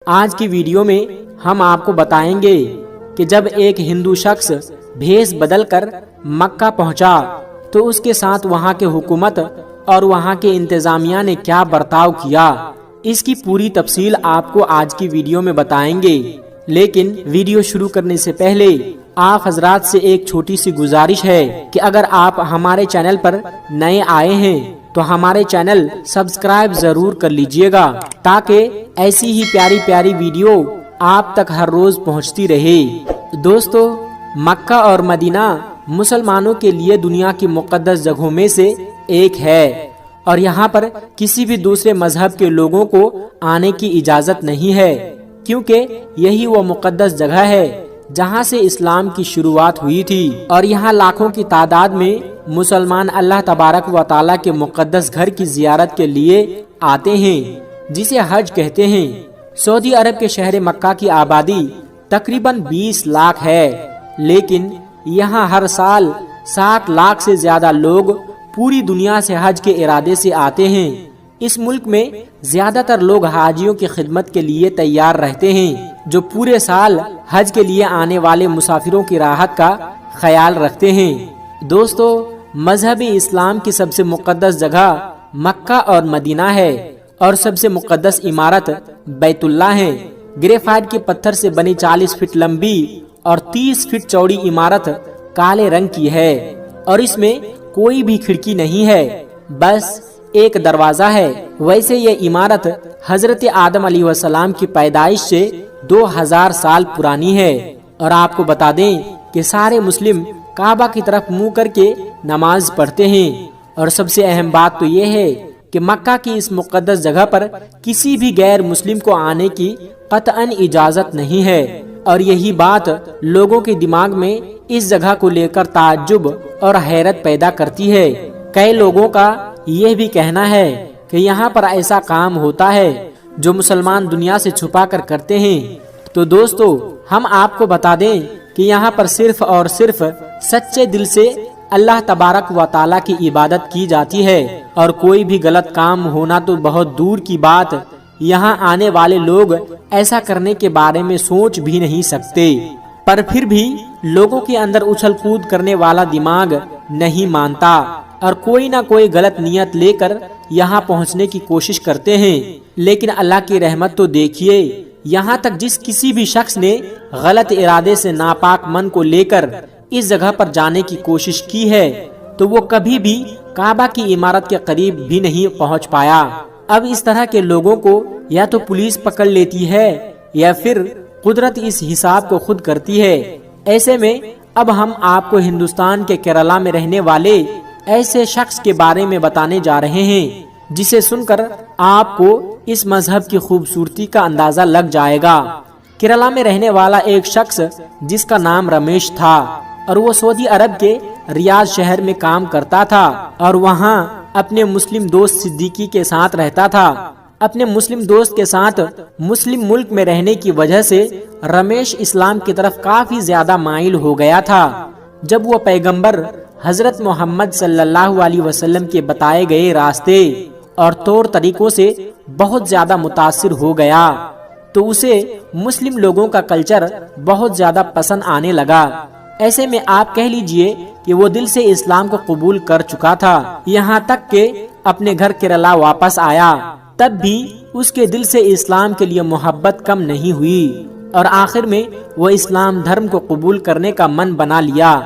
آج کی ویڈیو میں ہم آپ کو بتائیں گے کہ جب ایک ہندو شخص بھیس بدل کر مکہ پہنچا تو اس کے ساتھ وہاں کے حکومت اور وہاں کے انتظامیہ نے کیا برتاؤ کیا، اس کی پوری تفصیل آپ کو آج کی ویڈیو میں بتائیں گے۔ لیکن ویڈیو شروع کرنے سے پہلے آپ حضرات سے ایک چھوٹی سی گزارش ہے کہ اگر آپ ہمارے چینل پر نئے آئے ہیں تو ہمارے چینل سبسکرائب ضرور کر لیجئے گا تاکہ ایسی ہی پیاری پیاری ویڈیو آپ تک ہر روز پہنچتی رہے۔ دوستو، مکہ اور مدینہ مسلمانوں کے لیے دنیا کی مقدس جگہوں میں سے ایک ہے اور یہاں پر کسی بھی دوسرے مذہب کے لوگوں کو آنے کی اجازت نہیں ہے، کیونکہ یہی وہ مقدس جگہ ہے جہاں سے اسلام کی شروعات ہوئی تھی اور یہاں لاکھوں کی تعداد میں مسلمان اللہ تبارک و تعالیٰ کے مقدس گھر کی زیارت کے لیے آتے ہیں جسے حج کہتے ہیں۔ سعودی عرب کے شہر مکہ کی آبادی تقریباً 20 لاکھ ہے، لیکن یہاں ہر سال 60 لاکھ سے زیادہ لوگ پوری دنیا سے حج کے ارادے سے آتے ہیں۔ اس ملک میں زیادہ تر لوگ حاجیوں کی خدمت کے لیے تیار رہتے ہیں جو پورے سال حج کے لیے آنے والے مسافروں کی راحت کا خیال رکھتے ہیں۔ دوستو، مذہب اسلام کی سب سے مقدس جگہ مکہ اور مدینہ ہے اور سب سے مقدس عمارت بیت اللہ ہے۔ گریفائٹ کے پتھر سے بنی 40 فٹ لمبی اور 30 فٹ چوڑی عمارت کالے رنگ کی ہے اور اس میں کوئی بھی کھڑکی نہیں ہے، بس ایک دروازہ ہے۔ ویسے یہ عمارت حضرت آدم علیہ السلام کی پیدائش سے 2000 سال پرانی ہے اور آپ کو بتا دیں کہ سارے مسلم کعبہ کی طرف منہ کر کے نماز پڑھتے ہیں۔ اور سب سے اہم بات تو یہ ہے کہ مکہ کی اس مقدس جگہ پر کسی بھی غیر مسلم کو آنے کی قطعاً اجازت نہیں ہے اور یہی بات لوگوں کے دماغ میں اس جگہ کو لے کر تعجب اور حیرت پیدا کرتی ہے۔ کئی لوگوں کا یہ بھی کہنا ہے کہ یہاں پر ایسا کام ہوتا ہے جو مسلمان دنیا سے چھپا کر کرتے ہیں۔ تو دوستو، ہم آپ کو بتا دیں کہ یہاں پر صرف اور صرف سچے دل سے اللہ تبارک و تعالیٰ کی عبادت کی جاتی ہے اور کوئی بھی غلط کام ہونا تو بہت دور کی بات، یہاں آنے والے لوگ ایسا کرنے کے بارے میں سوچ بھی نہیں سکتے، پر پھر بھی لوگوں کے اندر اچھل کود کرنے والا دماغ نہیں مانتا اور کوئی نہ کوئی غلط نیت لے کر یہاں پہنچنے کی کوشش کرتے ہیں۔ لیکن اللہ کی رحمت تو دیکھیے، یہاں تک جس کسی بھی شخص نے غلط ارادے سے ناپاک من کو لے کر اس جگہ پر جانے کی کوشش کی ہے تو وہ کبھی بھی کعبہ کی عمارت کے قریب بھی نہیں پہنچ پایا۔ اب اس طرح کے لوگوں کو یا تو پولیس پکڑ لیتی ہے یا پھر قدرت اس حساب کو خود کرتی ہے۔ ایسے میں اب ہم آپ کو ہندوستان کے کیرلا میں رہنے والے ایسے شخص کے بارے میں بتانے جا رہے ہیں جسے سن کر آپ کو اس مذہب کی خوبصورتی کا اندازہ لگ جائے گا۔ کیرلا میں رہنے والا ایک شخص جس کا نام رمیش تھا اور وہ سعودی عرب کے ریاض شہر میں کام کرتا تھا اور وہاں اپنے مسلم دوست صدیقی کے ساتھ رہتا تھا۔ اپنے مسلم دوست کے ساتھ مسلم ملک میں رہنے کی وجہ سے رمیش اسلام کی طرف کافی زیادہ مائل ہو گیا تھا۔ جب وہ پیغمبر حضرت محمد صلی اللہ علیہ وسلم کے بتائے گئے راستے اور طور طریقوں سے بہت زیادہ متاثر ہو گیا تو اسے مسلم لوگوں کا کلچر بہت زیادہ پسند آنے لگا۔ ایسے میں آپ کہہ لیجئے کہ وہ دل سے اسلام کو قبول کر چکا تھا، یہاں تک کہ اپنے گھر کیرلا واپس آیا تب بھی اس کے دل سے اسلام کے لیے محبت کم نہیں ہوئی اور آخر میں وہ اسلام دھرم کو قبول کرنے کا من بنا لیا۔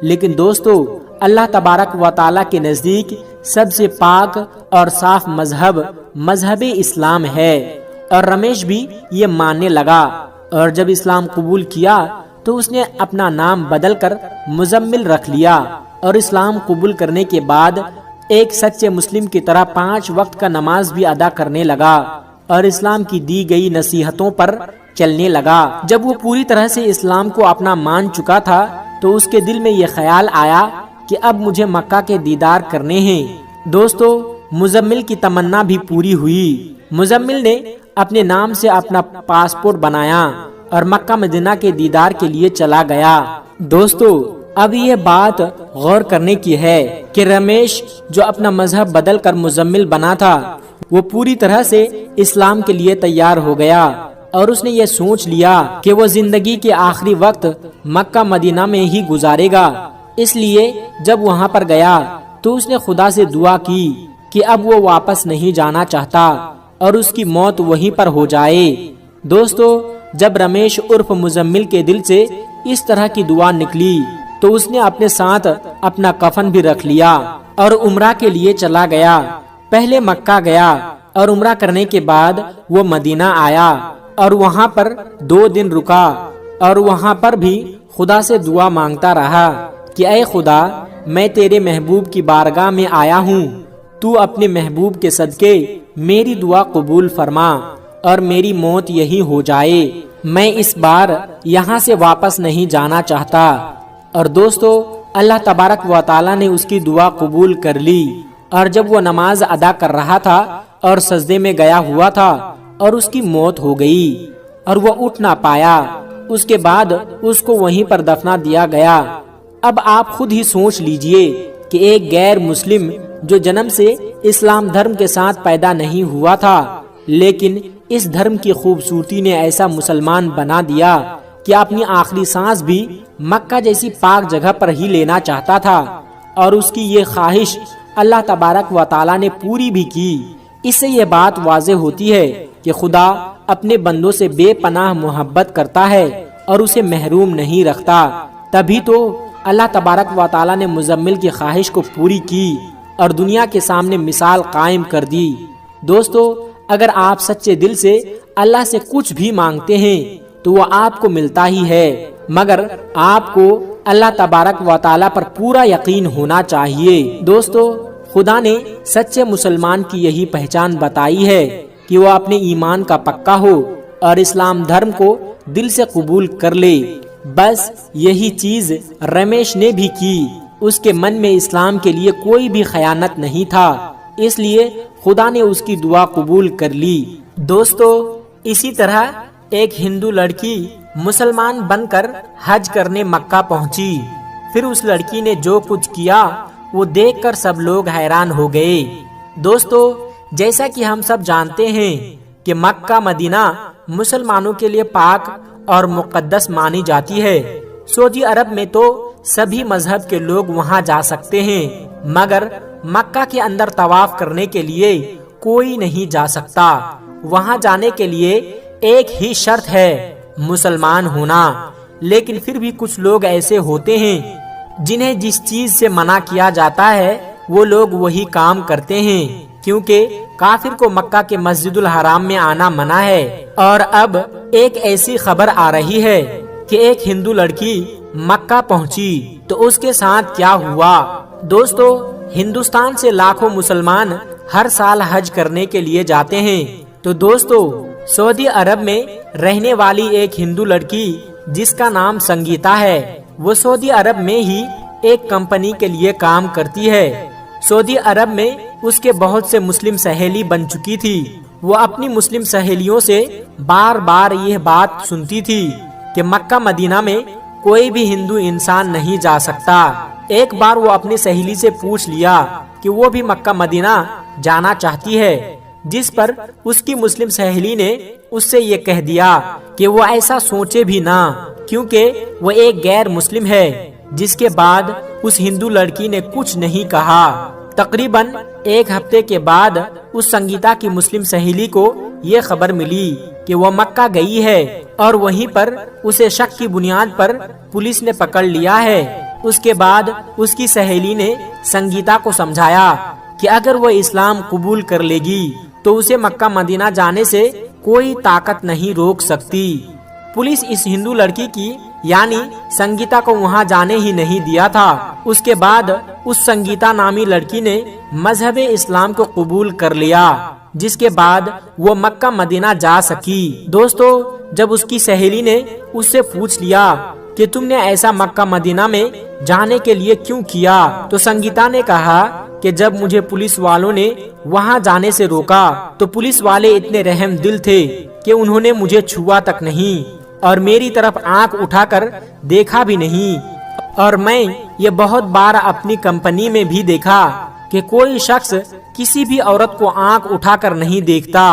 لیکن دوستو، اللہ تبارک و تعالیٰ کے نزدیک سب سے پاک اور صاف مذہب اسلام ہے اور رمیش بھی یہ ماننے لگا اور جب اسلام قبول کیا تو اس نے اپنا نام بدل کر مزمل رکھ لیا اور اسلام قبول کرنے کے بعد ایک سچے مسلم کی طرح 5 وقت کا نماز بھی ادا کرنے لگا اور اسلام کی دی گئی نصیحتوں پر چلنے لگا۔ جب وہ پوری طرح سے اسلام کو اپنا مان چکا تھا تو اس کے دل میں یہ خیال آیا کہ اب مجھے مکہ کے دیدار کرنے ہیں۔ دوستو، مزمل کی تمنا بھی پوری ہوئی۔ مزمل نے اپنے نام سے اپنا پاسپورٹ بنایا اور مکہ مدینہ کے دیدار کے لیے چلا گیا۔ دوستو، اب یہ بات غور کرنے کی ہے کہ رمیش جو اپنا مذہب بدل کر مزمل بنا تھا وہ پوری طرح سے اسلام کے لیے تیار ہو گیا اور اس نے یہ سوچ لیا کہ وہ زندگی کے آخری وقت مکہ مدینہ میں ہی گزارے گا۔ اس لیے جب وہاں پر گیا تو اس نے خدا سے دعا کی کہ اب وہ واپس نہیں جانا چاہتا اور اس کی موت وہیں پر ہو جائے۔ دوستو، جب رمیش عرف مزمل کے دل سے اس طرح کی دعا نکلی تو اس نے اپنے ساتھ اپنا کفن بھی رکھ لیا اور عمرہ کے لیے چلا گیا۔ پہلے مکہ گیا اور عمرہ کرنے کے بعد وہ مدینہ آیا اور وہاں پر 2 دن رکا اور وہاں پر بھی خدا سے دعا مانگتا رہا کہ اے خدا، میں تیرے محبوب کی بارگاہ میں آیا ہوں، تو اپنے محبوب کے صدقے میری دعا قبول فرما اور میری موت یہی ہو جائے، میں اس بار یہاں سے واپس نہیں جانا چاہتا۔ اور دوستو، اللہ تبارک و تعالی نے اس کی دعا قبول کر لی، اور جب وہ نماز ادا کر رہا تھا اور سجدے میں گیا ہوا تھا اور اس کی موت ہو گئی اور وہ اٹھ نہ پایا، اس کے بعد اس کو وہیں پر دفنا دیا گیا۔ اب آپ خود ہی سوچ لیجئے کہ ایک غیر مسلم جو جنم سے اسلام دھرم کے ساتھ پیدا نہیں ہوا تھا، لیکن اس دھرم کی خوبصورتی نے ایسا مسلمان بنا دیا کہ اپنی آخری سانس بھی مکہ جیسی پاک جگہ پر ہی لینا چاہتا تھا، اور اس کی یہ خواہش اللہ تبارک و تعالی نے پوری بھی کی۔ اس سے یہ بات واضح ہوتی ہے کہ خدا اپنے بندوں سے بے پناہ محبت کرتا ہے اور اسے محروم نہیں رکھتا۔ تبھی تو اللہ تبارک و تعالی نے مزمل کی خواہش کو پوری کی اور دنیا کے سامنے مثال قائم کر دی۔ دوستو، اگر آپ سچے دل سے اللہ سے کچھ بھی مانگتے ہیں تو وہ آپ کو ملتا ہی ہے، مگر آپ کو اللہ تبارک و تعالی پر پورا یقین ہونا چاہیے۔ دوستو، خدا نے سچے مسلمان کی یہی پہچان بتائی ہے کہ وہ اپنے ایمان کا پکا ہو اور اسلام دھرم کو دل سے قبول کر لے۔ بس یہی چیز رمیش نے بھی کی۔ اس کے من میں اسلام کے لیے کوئی بھی خیانت نہیں تھا، اس لیے خدا نے اس کی دعا قبول کر لی۔ دوستو، اسی طرح ایک ہندو لڑکی مسلمان بن کر حج کرنے مکہ پہنچی۔ پھر اس لڑکی نے جو کچھ کیا وہ دیکھ کر سب لوگ حیران ہو گئے۔ دوستو، جیسا کہ ہم سب جانتے ہیں کہ مکہ مدینہ مسلمانوں کے لیے پاک اور مقدس مانی جاتی ہے۔ سعودی عرب میں تو سبھی مذہب کے لوگ وہاں جا سکتے ہیں، مگر مکہ کے اندر طواف کرنے کے لیے کوئی نہیں جا سکتا۔ وہاں جانے کے لیے ایک ہی شرط ہے، مسلمان ہونا۔ لیکن پھر بھی کچھ لوگ ایسے ہوتے ہیں جنہیں جس چیز سے منع کیا جاتا ہے وہ لوگ وہی کام کرتے ہیں، کیونکہ کافر کو مکہ کے مسجد الحرام میں آنا منع ہے۔ اور اب ایک ایسی خبر آ رہی ہے کہ ایک ہندو لڑکی مکہ پہنچی تو اس کے ساتھ کیا ہوا۔ دوستو، ہندوستان سے لاکھوں مسلمان ہر سال حج کرنے کے لیے جاتے ہیں، تو دوستو، سعودی عرب میں رہنے والی ایک ہندو لڑکی جس کا نام سنگیتا ہے، وہ سعودی عرب میں ہی ایک کمپنی کے لیے کام کرتی ہے۔ سعودی عرب میں اس کے بہت سے مسلم سہیلی بن چکی تھی۔ وہ اپنی مسلم سہیلیوں سے بار بار یہ بات سنتی تھی کہ مکہ مدینہ میں کوئی بھی ہندو انسان نہیں جا سکتا۔ ایک بار وہ اپنی سہیلی سے پوچھ لیا کہ وہ بھی مکہ مدینہ جانا چاہتی ہے، جس پر اس کی مسلم سہیلی نے اس سے یہ کہہ دیا کہ وہ ایسا سوچے بھی نہ، کیونکہ وہ ایک غیر مسلم ہے۔ جس کے بعد اس ہندو لڑکی نے کچھ نہیں کہا۔ تقریباً 1 ہفتے کے بعد اس سنگیتا کی مسلم سہیلی کو یہ خبر ملی کہ وہ مکہ گئی ہے، اور وہیں پر اسے شک کی بنیاد پر پولیس نے پکڑ لیا ہے۔ اس کے بعد اس کی سہیلی نے سنگیتا کو سمجھایا کہ اگر وہ اسلام قبول کر لے گی تو اسے مکہ مدینہ جانے سے کوئی طاقت نہیں روک سکتی۔ پولیس اس ہندو لڑکی کی یعنی سنگیتا کو وہاں جانے ہی نہیں دیا تھا۔ اس کے بعد اس سنگیتا نامی لڑکی نے مذہب اسلام کو قبول کر لیا، جس کے بعد وہ مکہ مدینہ جا سکی۔ دوستو، جب اس کی سہیلی نے اس سے پوچھ لیا کہ تم نے ایسا مکہ مدینہ میں جانے کے لیے کیوں کیا، تو سنگیتا نے کہا کہ جب مجھے پولیس والوں نے وہاں جانے سے روکا تو پولیس والے اتنے رحم دل تھے کہ انہوں نے مجھے چھوا تک نہیں اور میری طرف آنکھ اٹھا کر دیکھا بھی نہیں۔ اور میں یہ بہت بار اپنی کمپنی میں بھی دیکھا کہ کوئی شخص کسی بھی عورت کو آنکھ اٹھا کر نہیں دیکھتا۔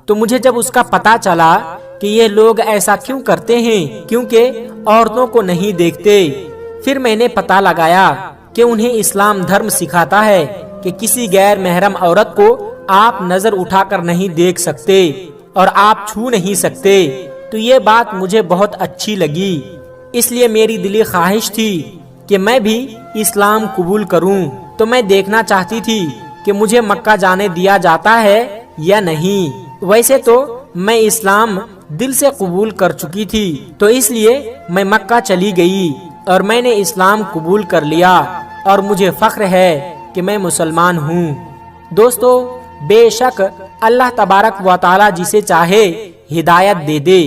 تو مجھے جب اس کا پتہ چلا کہ یہ لوگ ایسا کیوں کرتے ہیں، کیونکہ عورتوں کو نہیں دیکھتے۔ پھر میں نے پتہ لگایا کہ انہیں اسلام دھرم سکھاتا ہے کہ کسی غیر محرم عورت کو آپ نظر اٹھا کر نہیں دیکھ سکتے اور آپ چھو نہیں سکتے۔ تو یہ بات مجھے بہت اچھی لگی، اس لیے میری دلی خواہش تھی کہ میں بھی اسلام قبول کروں۔ تو میں دیکھنا چاہتی تھی کہ مجھے مکہ جانے دیا جاتا ہے یا نہیں۔ ویسے تو میں اسلام دل سے قبول کر چکی تھی، تو اس لیے میں مکہ چلی گئی اور میں نے اسلام قبول کر لیا، اور مجھے فخر ہے کہ میں مسلمان ہوں۔ دوستو، بے شک اللہ تبارک و تعالی جسے چاہے ہدایت دے دے۔